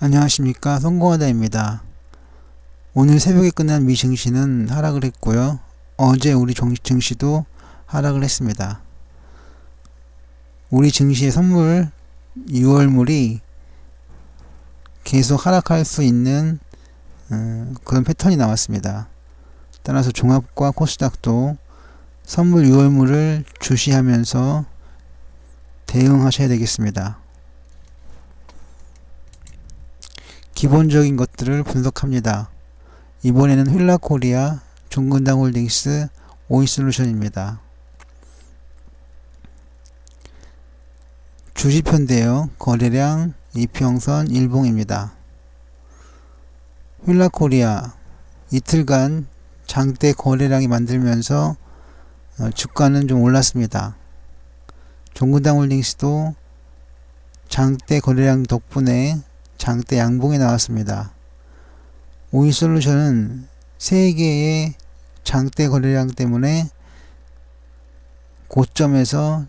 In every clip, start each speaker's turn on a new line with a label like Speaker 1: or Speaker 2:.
Speaker 1: 안녕하십니까, 성공하다입니다. 오늘 새벽에 끝난 미 증시는 하락을 했고요. 어제 우리 증시도 하락을 했습니다. 우리 증시의 선물 6월물이 계속 하락할 수 있는 그런 패턴이 나왔습니다. 따라서 종합과 코스닥도 선물 6월물을 주시하면서 대응하셔야 되겠습니다. 기본적인 것들을 분석합니다. 이번에는 휠라코리아, 종근당홀딩스, 오이솔루션입니다. 주시편인데요. 거래량, 이평선, 일봉입니다. 휠라코리아 이틀간 장대 거래량이 만들면서 주가는 좀 올랐습니다. 종근당홀딩스도 장대 거래량 덕분에 장대 양봉이 나왔습니다. 오이솔루션은 3개의 장대 거래량 때문에 고점에서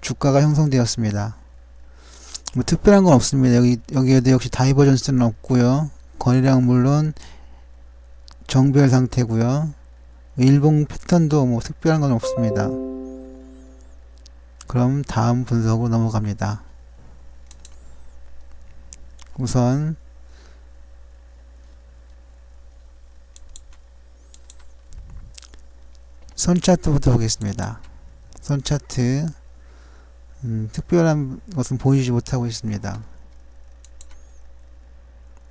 Speaker 1: 주가가 형성되었습니다. 뭐 특별한 건 없습니다. 여기에도 역시 다이버전스는 없고요. 거래량 물론 정별 상태고요. 일봉 패턴도 뭐 특별한 건 없습니다. 그럼 다음 분석으로 넘어갑니다. 우선 선차트부터 보겠습니다. 선차트 특별한 것은 보이지 못하고 있습니다.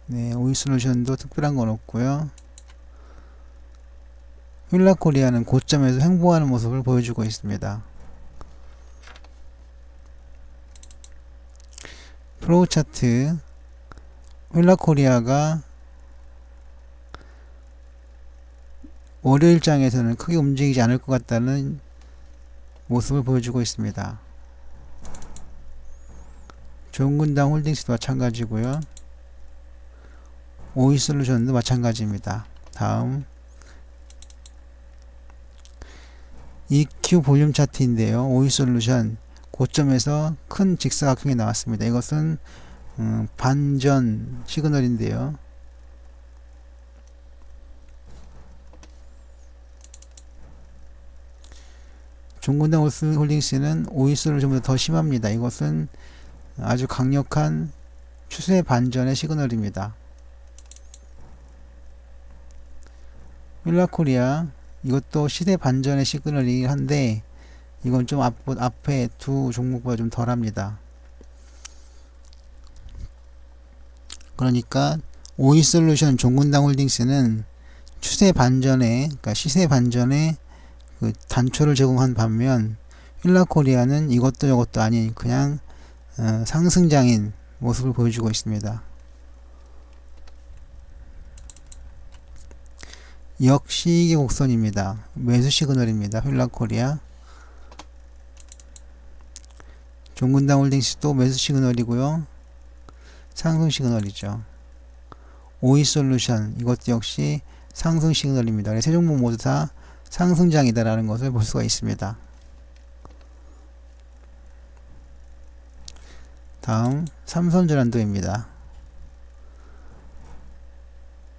Speaker 1: 네, 오이솔루션도 특별한 건 없고요. 휠라코리아는 고점에서 횡보하는 모습을 보여주고 있습니다. 플로우 차트 휠라코리아가 월요일장에서는 크게 움직이지 않을 것 같다는 모습을 보여주고 있습니다. 종근당 홀딩스도 마찬가지고요. 오이솔루션도 마찬가지입니다. 다음 EQ 볼륨 차트인데요. 오이솔루션 고점에서 큰 직사각형이 나왔습니다. 이것은 반전 시그널인데요. 종근당 홀딩스는 오이솔루션보다 더 심합니다. 이것은 아주 강력한 추세 반전의 시그널입니다. 휠라코리아 이것도 시대 반전의 시그널이긴 한데 이건 좀 앞에 두 종목보다 좀 덜합니다. 그러니까 오이솔루션, 종근당 홀딩스는 추세 반전에, 그러니까 시세 반전에 그 단초를 제공한 반면 휠라코리아는 이것도 저것도 아닌 그냥 상승장인 모습을 보여주고 있습니다. 역시이기 곡선입니다. 매수 시그널입니다. 휠라코리아. 종근당 홀딩스도 매수 시그널이고요. 상승 시그널이죠. 오이솔루션 이것도 역시 상승 시그널입니다. 세 종목 모두 다 상승장이다라는 것을 볼 수가 있습니다. 다음 삼성전환도입니다.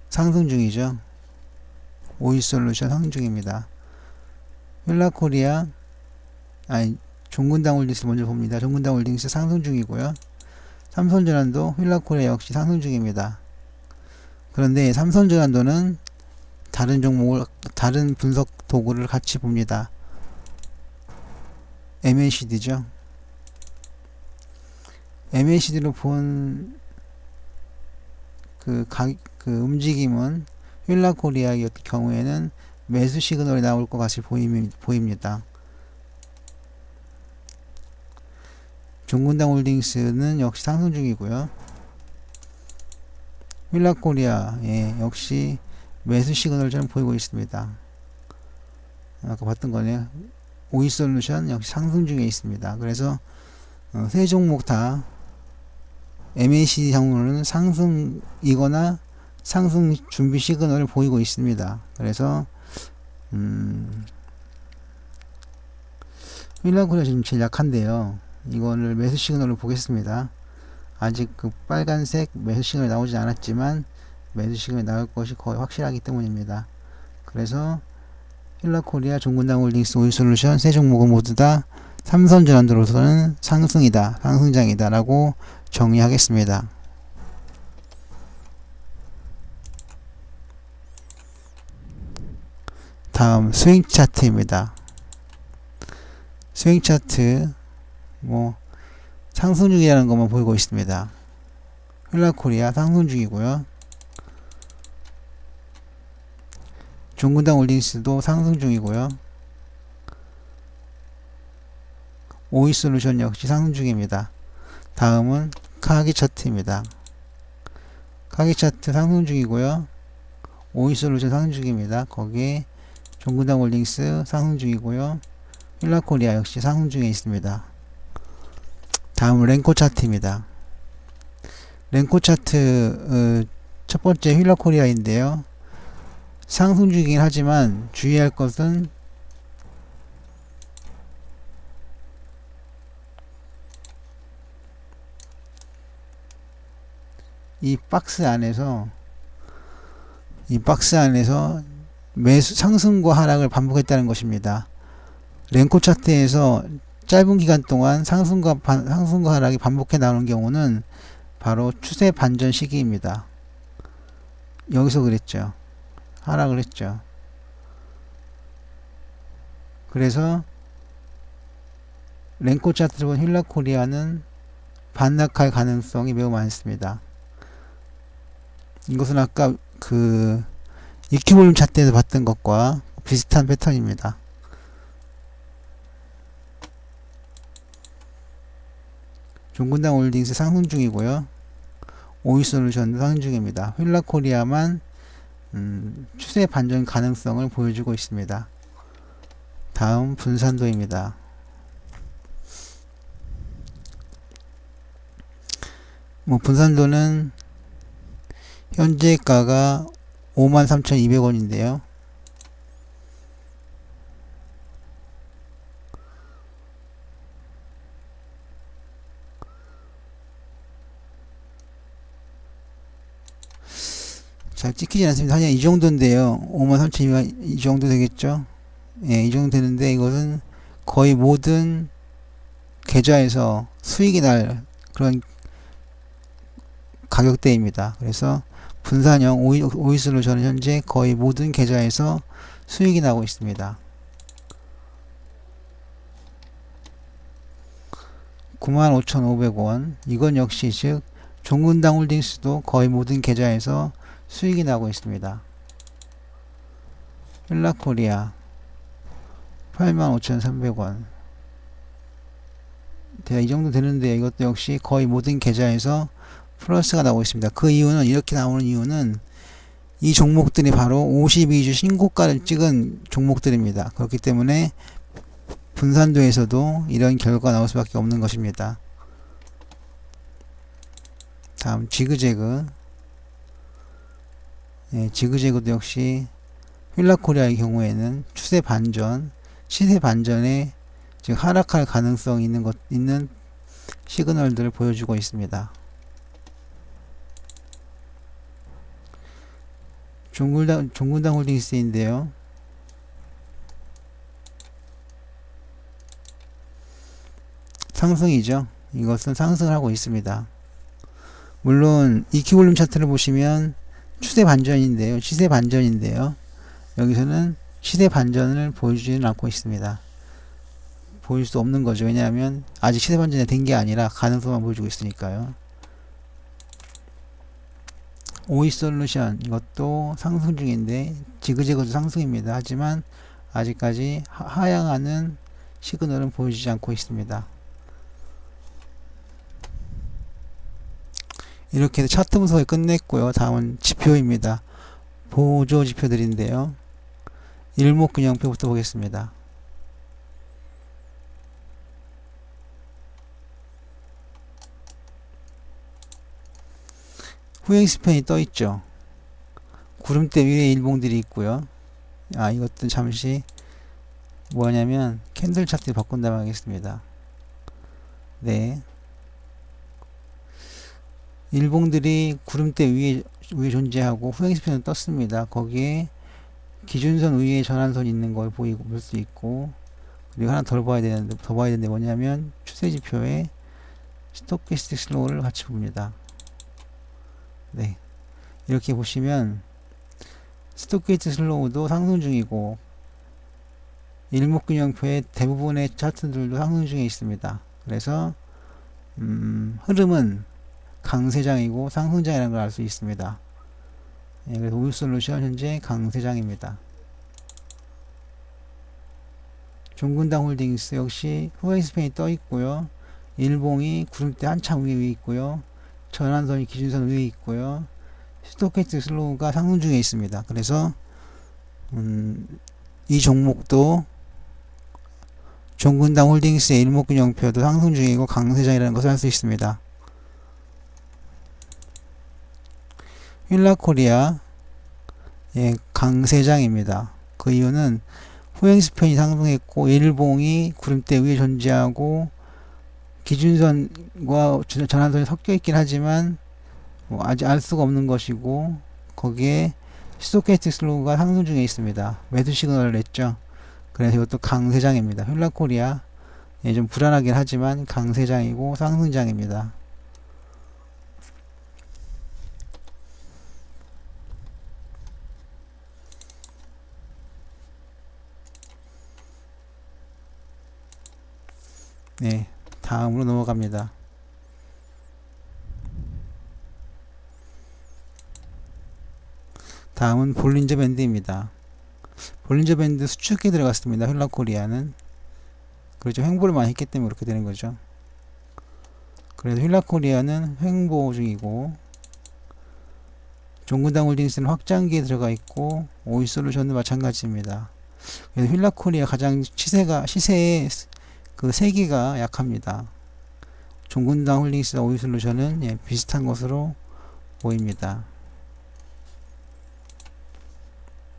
Speaker 1: 상승 중이죠. 오이솔루션 상승 중입니다. 휠라코리아 종근당 홀딩스 먼저 봅니다. 종근당 홀딩스 상승 중이고요. 삼성전환도 휠라코리아 역시 상승 중입니다. 그런데 삼성전환도는 다른 종목을 다른 분석 도구를 같이 봅니다. MACD죠. MACD로 본 그 움직임은 휠라코리아의 경우에는 매수 시그널이 나올 것 같이 보입니다. 종근당 홀딩스는 역시 상승 중이고요. 휠라코리아 역시 매수 시그널처럼 보이고 있습니다. 아까 봤던 거네요. 오이솔루션 역시 상승 중에 있습니다. 그래서 세 종목 다 MACD 상으로는 상승이거나 상승 준비 시그널을 보이고 있습니다. 그래서 휠라코리아 지금 제일 약한데요. 이거를 매수 시그널로 보겠습니다. 아직 그 빨간색 매수 시그널이 나오지 않았지만 매수 시그널이 나올 것이 거의 확실하기 때문입니다. 그래서 힐라코리아, 종근당홀딩스, 오일솔루션 세 종목은 모두 다 삼선전환으로서는 상승이다, 상승장이다 라고 정리하겠습니다. 다음 스윙 차트입니다. 스윙 차트 뭐 상승 중이라는 것만 보이고 있습니다. 힐라코리아 상승 중이고요. 종근당홀딩스도 상승 중이고요. 오이솔루션 역시 상승 중입니다. 다음은 카기 차트입니다. 카기 차트 상승 중이고요. 오이솔루션 상승 중입니다. 거기에 종근당홀딩스 상승 중이고요. 힐라코리아 역시 상승 중에 있습니다. 다음 렌코 차트입니다. 렌코 차트 첫 번째 힐라코리아인데요. 상승 중이긴 하지만 주의할 것은 이 박스 안에서 매수 상승과 하락을 반복했다는 것입니다. 렌코 차트에서 짧은 기간 동안 상승과 하락이 반복해 나오는 경우는 바로 추세 반전 시기입니다. 여기서 그랬죠. 하락을 했죠. 그래서 렌코 차트를 본 힐라코리아는 반락할 가능성이 매우 많습니다. 이것은 아까 그 이큐볼륨 차트에서 봤던 것과 비슷한 패턴입니다. 종근당홀딩스 상승 중이고요. 오이솔루션도 상승 중입니다. 힐라코리아만 추세 반전 가능성을 보여주고 있습니다. 다음 분산도입니다. 분산도는 현재가가 53,200원인데요. 잘 찍히지 않습니다. 그냥 이 정도인데요. 53,200원 이 정도 되겠죠? 예, 이 정도 되는데 이것은 거의 모든 계좌에서 수익이 날 그런 가격대입니다. 그래서 분산형 오이솔루션은 현재 거의 모든 계좌에서 수익이 나고 있습니다. 95,500원 이건 역시 즉 종근당홀딩스도 거의 모든 계좌에서 수익이 나고 있습니다. 힐라코리아 85,300원 이 정도 되는데 이것도 역시 거의 모든 계좌에서 플러스가 나오고 있습니다. 그 이유는 이렇게 나오는 이유는 이 종목들이 바로 52주 신고가를 찍은 종목들입니다. 그렇기 때문에 분산도에서도 이런 결과가 나올 수밖에 없는 것입니다. 다음 지그재그. 예, 지그재그도 역시 힐라코리아의 경우에는 추세 반전, 시세 반전에 즉 하락할 가능성이 있는 시그널들을 보여주고 있습니다. 종근당홀딩스인데요. 상승이죠. 이것은 상승을 하고 있습니다. 물론 이큐볼륨 차트를 보시면 추세 반전인데요. 시세 반전인데요. 여기서는 시세 반전을 보여주지는 않고 있습니다. 보일 수 없는 거죠. 왜냐하면 아직 시세 반전이 된 게 아니라 가능성만 보여주고 있으니까요. 오이솔루션 이것도 상승 중인데 지그재그도 상승입니다. 하지만 아직까지 하향하는 시그널은 보여주지 않고 있습니다. 이렇게 해서 차트 분석을 끝냈고요. 다음은 지표입니다. 보조 지표들인데요. 일목균형표부터 보겠습니다. 후행스팬이 떠있죠. 구름대 위에 일봉들이 있고요. 이것도 잠시 뭐냐면 캔들 차트 바꾼다고 하겠습니다. 네. 일봉들이 구름대 위에 존재하고 후행지표는 떴습니다. 거기에 기준선 위에 전환선이 있는 걸 볼 수 있고, 그리고 하나 더 봐야 되는데 뭐냐면 추세지표에 스토캐스틱 슬로우를 같이 봅니다. 네, 이렇게 보시면 스토캐스틱 슬로우도 상승 중이고 일목균형표의 대부분의 차트들도 상승 중에 있습니다. 그래서 흐름은 강세장이고 상승장이라는 걸 알 수 있습니다. 예, 그래서 오일솔루션 현재 강세장입니다. 종근당 홀딩스 역시 후행스팬이 떠 있고요. 일봉이 구름대 한참 위에 있고요. 전환선이 기준선 위에 있고요. 스토캐스틱 슬로우가 상승 중에 있습니다. 그래서 이 종목도 종근당 홀딩스의 일목균형표도 상승 중이고 강세장이라는 것을 알 수 있습니다. 휠라코리아, 예, 강세장입니다. 그 이유는 후행스팬이 상승했고 일봉이 구름대 위에 존재하고 기준선과 전환선이 섞여 있긴 하지만 아직 알 수가 없는 것이고, 거기에 스토캐스틱 슬로우가 상승 중에 있습니다. 매수 시그널을 냈죠. 그래서 이것도 강세장입니다. 휠라코리아, 예, 좀 불안하긴 하지만 강세장이고 상승장입니다. 네, 다음으로 넘어갑니다. 다음은 볼린저 밴드입니다. 볼린저 밴드 수축이 들어갔습니다. 휠라코리아는. 그렇죠. 횡보를 많이 했기 때문에 그렇게 되는 거죠. 그래서 휠라코리아는 횡보 중이고, 종근당 홀딩스는 확장기에 들어가 있고, 오일솔루션도 마찬가지입니다. 그래서 휠라코리아 가장 시세의 그 세기가 약합니다. 종근당 홀딩스와 오일솔루션은, 예, 비슷한 것으로 보입니다.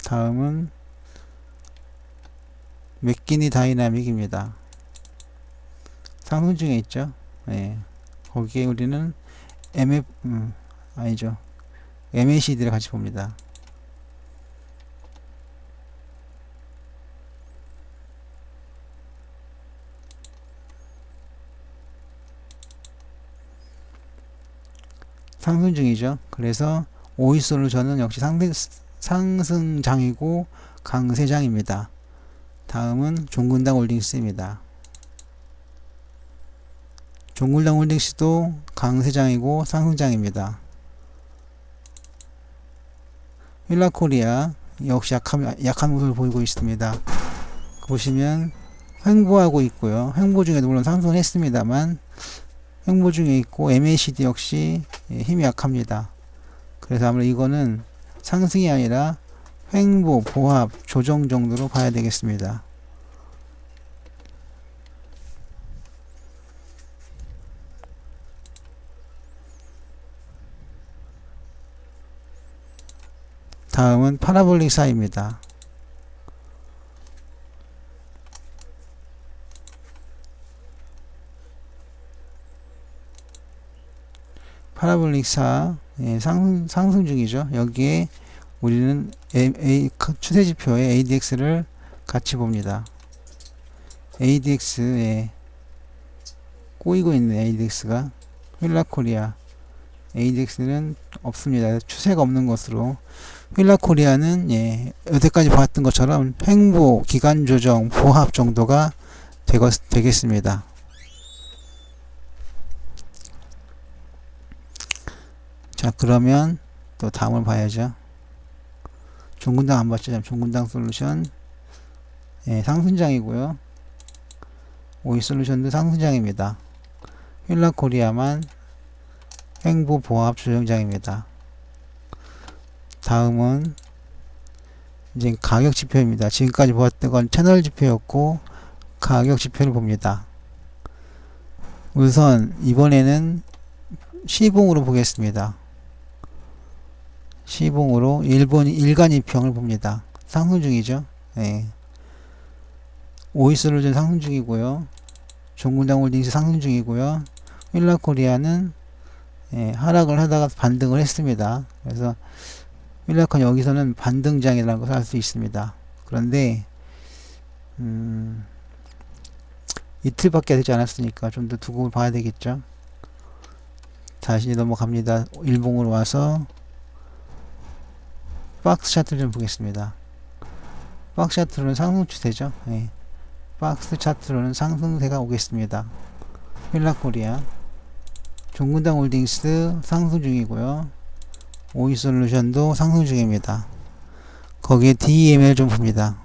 Speaker 1: 다음은 맥기니 다이나믹입니다. 상승 중에 있죠. 예. 거기에 우리는 MACD를 같이 봅니다. 상승 중이죠. 그래서 오일솔루션은 역시 상승장이고 강세장입니다. 다음은 종근당 홀딩스입니다. 종근당 홀딩스도 강세장이고 상승장입니다. 휠라코리아 역시 약한 모습을 보이고 있습니다. 보시면 횡보하고 있고요. 횡보 중에도 물론 상승을 했습니다만 횡보 중에 있고, MACD 역시 힘이 약합니다. 그래서 아무래도 이거는 상승이 아니라 횡보, 보합, 조정 정도로 봐야 되겠습니다. 다음은 파라볼릭 사입니다. 파라볼릭 사, 예, 상승 중이죠. 여기에 우리는 추세지표의 ADX를 같이 봅니다. ADX에 꼬이고 있는 ADX가 휠라코리아, ADX는 없습니다. 추세가 없는 것으로 휠라코리아는, 예, 여태까지 봤던 것처럼 횡보, 기간 조정, 보합 정도가 되겠습니다. 자, 그러면 또 다음을 봐야죠. 종근당 안 봤죠? 종근당 솔루션, 예, 상승장이고요. 오일솔루션도 상승장입니다. 휠라코리아만 횡보, 보합, 조정장입니다. 다음은 이제 가격 지표입니다. 지금까지 보았던 건 채널 지표였고 가격 지표를 봅니다. 우선 이번에는 시봉으로 보겠습니다. 시봉으로 일간 이평을 봅니다. 상승 중이죠. 네. 오일솔루션 상승 중이고요. 종근당 홀딩스 상승 중이고요. 휠라코리아는 하락을 하다가 반등을 했습니다. 그래서 휠라콘 여기서는 반등장이라는 것을 알 수 있습니다. 그런데 이틀밖에 되지 않았으니까 좀 더 두고 봐야 되겠죠. 다시 넘어갑니다. 일봉으로 와서 박스 차트를 좀 보겠습니다. 박스 차트로는 상승 추세죠. 박스 차트로는 상승세가 오겠습니다. 휠라코리아, 종근당 홀딩스 상승 중이고요. 오이솔루션도 상승 중입니다. 거기에 DEML 좀 봅니다.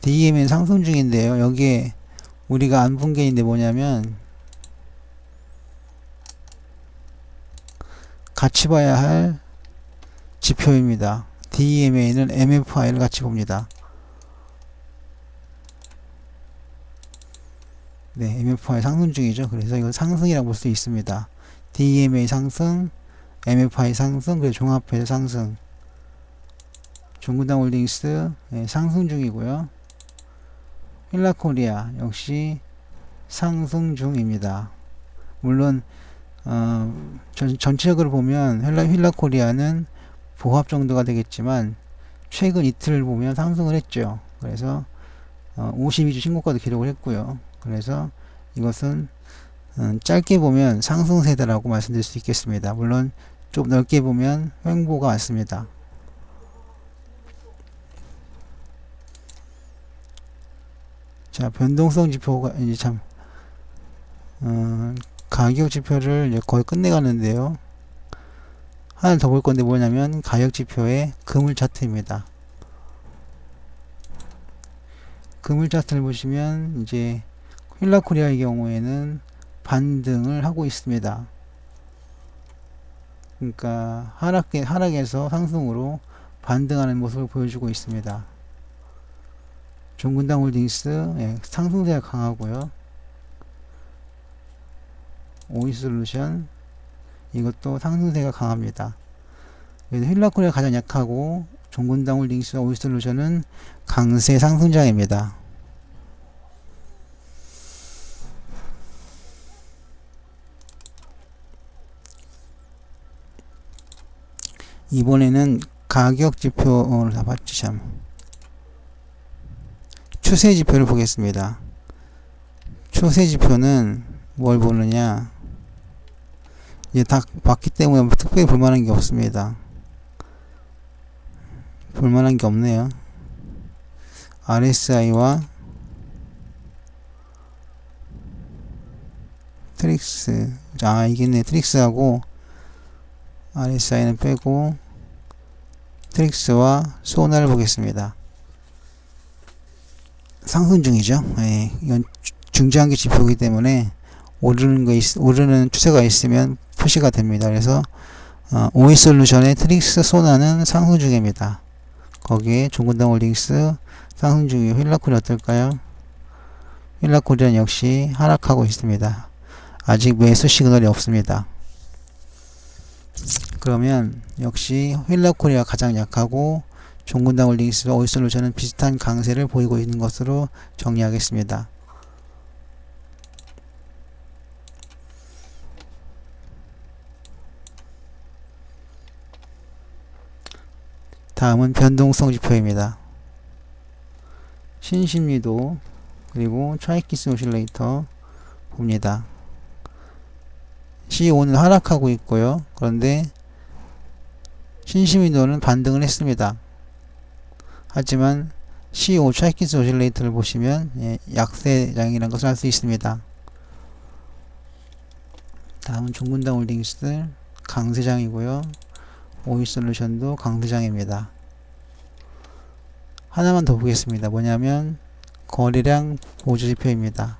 Speaker 1: DEML 상승 중인데요. 여기에 우리가 안 본 게 있는데 뭐냐면 같이 봐야 할 지표입니다. DEMA는 MFI를 같이 봅니다. 네, MFI 상승 중이죠. 그래서 이건 상승이라고 볼 수 있습니다. DEMA 상승, MFI 상승, 그리고 종합회사 상승. 종근당 홀딩스 상승 중이고요. 휠라코리아 역시 상승 중입니다. 물론 전체적으로 보면 휠라코리아는 보합 정도가 되겠지만 최근 이틀을 보면 상승을 했죠. 그래서 52주 신고가도 기록을 했고요. 그래서 이것은 짧게 보면 상승세다라고 말씀드릴 수 있겠습니다. 물론 좀 넓게 보면 횡보가 왔습니다. 자, 변동성 지표가 이제 참 가격 지표를 이제 거의 끝내가는데요. 하나 더 볼 건데 뭐냐면 가격 지표의 그물 차트입니다. 그물 차트를 보시면 이제 휠라코리아의 경우에는 반등을 하고 있습니다. 그러니까 하락에서 상승으로 반등하는 모습을 보여주고 있습니다. 종근당 홀딩스 상승세가 강하고요. 오이솔루션 이것도 상승세가 강합니다. 그래서 휠라코리아가 가장 약하고 종근당 홀딩스 오이솔루션은 강세 상승장입니다. 이번에는 가격 지표를 다 봤지 참. 추세 지표를 보겠습니다. 추세 지표는 뭘 보느냐? 이제 다 봤기 때문에 특별히 볼만한 게 없습니다. 볼만한 게 없네요. RSI와 트릭스, 이게 네, 트릭스하고 RSI는 빼고 트릭스와 소나를 보겠습니다. 상승 중이죠. 이건 중장기 지표이기 때문에 오르는 추세가 있으면 표시가 됩니다. 그래서 오이솔루션의 트릭스 소나는 상승 중입니다. 거기에 종근당 홀딩스 상승 중이고 휠라코리아 어떨까요? 휠라코리아는 역시 하락하고 있습니다. 아직 매수 시그널이 없습니다. 그러면 역시 휠라코리아가 가장 약하고 종근당 홀딩스와 오이솔루션은 비슷한 강세를 보이고 있는 것으로 정리하겠습니다. 다음은 변동성 지표입니다. 신심리도 그리고 차이키스 오실레이터 봅니다. C5는 하락하고 있고요. 그런데 신심리도는 반등을 했습니다. 하지만 C5 차이키스 오실레이터를 보시면 약세장이라는 것을 알 수 있습니다. 다음은 종근당 홀딩스 강세장이고요. 오이솔루션도 강세장입니다. 하나만 더 보겠습니다. 뭐냐면 거래량 보조지표입니다.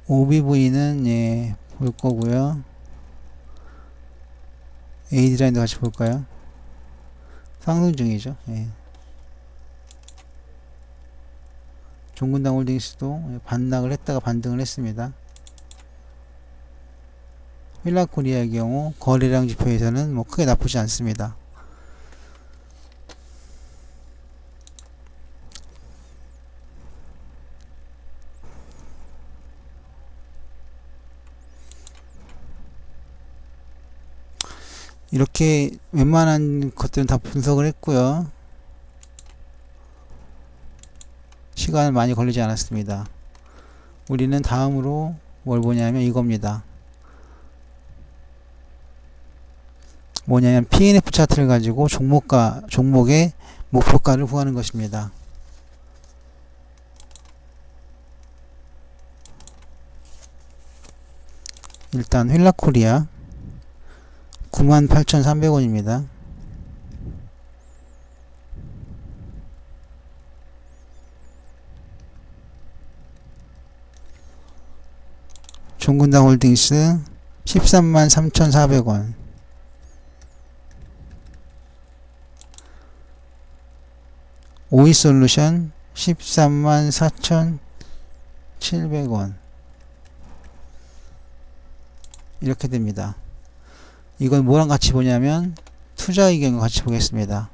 Speaker 1: OBV는 볼 거고요. AD라인도 같이 볼까요? 상승 중이죠. 종근당 홀딩스도 반락을 했다가 반등을 했습니다. 휠라코리아의 경우 거래량 지표에서는 뭐 크게 나쁘지 않습니다. 이렇게 웬만한 것들은 다 분석을 했고요. 시간은 많이 걸리지 않았습니다. 우리는 다음으로 뭘 보냐면 이겁니다. 뭐냐면 PNF 차트를 가지고 종목의 목표가를 구하는 것입니다. 일단 휠라코리아 98,300원입니다. 종근당 홀딩스 133,400원. 오이솔루션 134,700원. 이렇게 됩니다. 이건 뭐랑 같이 보냐면 투자 의견과 같이 보겠습니다.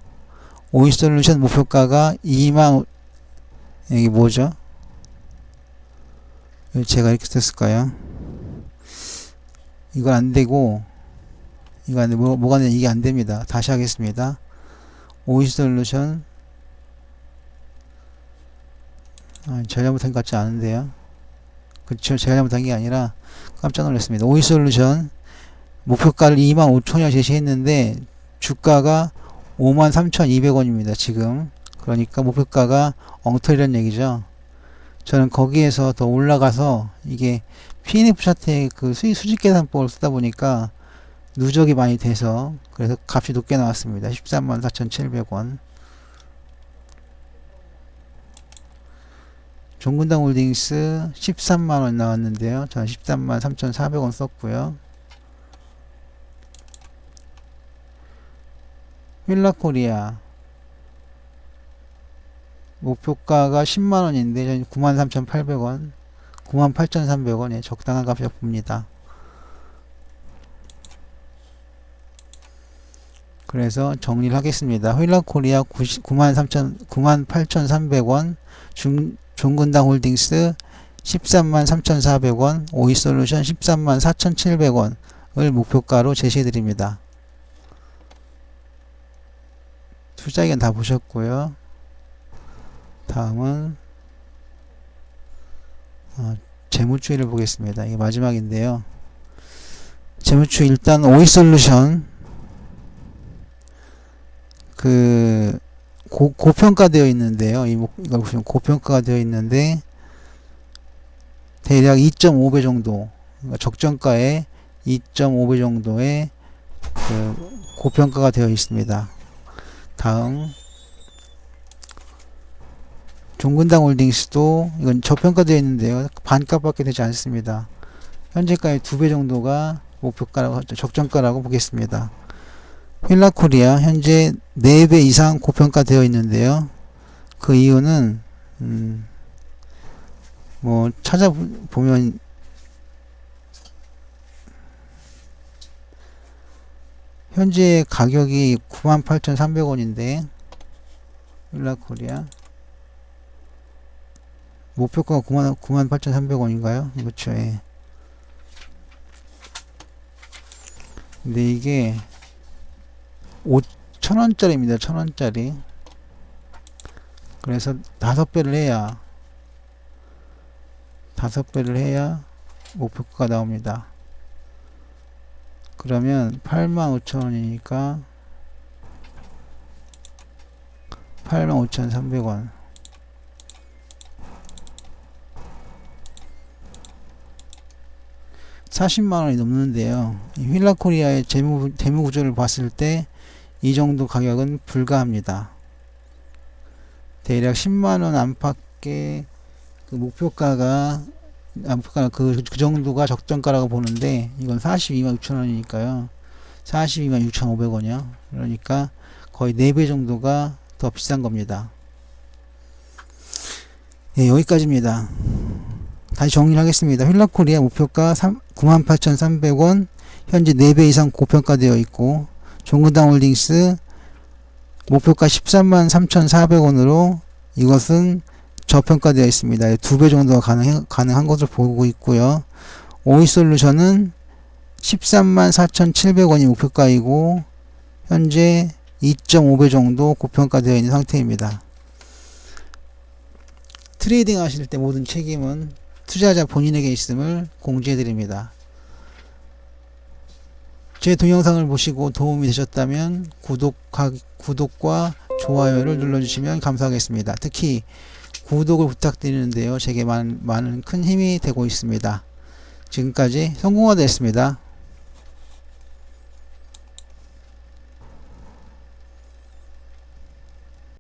Speaker 1: 오이솔루션 목표가가 2만, 여기 뭐죠? 제가 이렇게 썼을까요? 이거 안되고, 이거 안돼, 뭐가 되냐, 이게 안됩니다. 다시 하겠습니다. 오이솔루션, 제가 잘못한 것 같지 않은데요. 그쵸, 제가 잘못한 게 아니라 깜짝 놀랐습니다. 오이솔루션 목표가를 25,000원 제시했는데 주가가 53,200원입니다. 지금. 그러니까 목표가가 엉터리란 얘기죠. 저는 거기에서 더 올라가서 이게 PNF 차트의 그 수직 계산법을 쓰다 보니까 누적이 많이 돼서 그래서 값이 높게 나왔습니다. 134,700원. 종근당 홀딩스 13만원 나왔는데요. 저는 133,400원 썼고요. 휠라코리아 목표가가 10만원인데 저는 93,800원 98,300원에 적당한 값이라고 봅니다. 그래서 정리를 하겠습니다. 휠라코리아 98,300원, 종근당 홀딩스 133,400원, 오이솔루션 134,700원을 목표가로 제시해드립니다. 투자 의견 다 보셨고요. 다음은 재무추이를 보겠습니다. 이게 마지막인데요. 재무추이 일단 오이솔루션 그 고평가되어 있는데요. 이걸 보시면 고평가가 되어 있는데 대략 2.5배 정도, 그러니까 적정가의 2.5배 정도의 그 고평가가 되어 있습니다. 다음 종근당 홀딩스도 이건 저평가되어 있는데요. 반값밖에 되지 않습니다. 현재가의 2배 정도가 목표가라고, 적정가라고 보겠습니다. 휠라코리아 현재 4배 이상 고평가되어 있는데요. 그 이유는 뭐 찾아보면 현재 가격이 98,300원인데 휠라코리아 목표가가 98,300원인가요? 그렇죠. 예. 근데 이게 5,000원짜리입니다. 1,000원짜리. 그래서 5배를 해야 목표가가 나옵니다. 그러면 85,000원이니까 85,300원. $400,000원이 넘는데요. 이 휠라코리아의 재무 구조를 봤을 때 이 정도 가격은 불가합니다. 대략 10만원 안팎의 그 목표가가 그 정도가 적정가라고 보는데 이건 426,000원이니까요. 426,500원이요. 그러니까 거의 4배 정도가 더 비싼 겁니다. 예, 여기까지입니다. 다시 정리를 하겠습니다. 휠라코리아 목표가 98,300원, 현재 4배 이상 고평가되어 있고, 종근당 홀딩스 목표가 133,400원으로 이것은 저평가되어 있습니다. 2배 정도가 가능한 것으로 보고 있고요. 오이솔루션은 134,700원이 목표가이고 현재 2.5배 정도 고평가되어 있는 상태입니다. 트레이딩 하실 때 모든 책임은 투자자 본인에게 있음을 공지해 드립니다. 제 동영상을 보시고 도움이 되셨다면 구독과 좋아요를 눌러주시면 감사하겠습니다. 특히 구독을 부탁드리는데요. 제게 많은 큰 힘이 되고 있습니다. 지금까지 성공화됐습니다.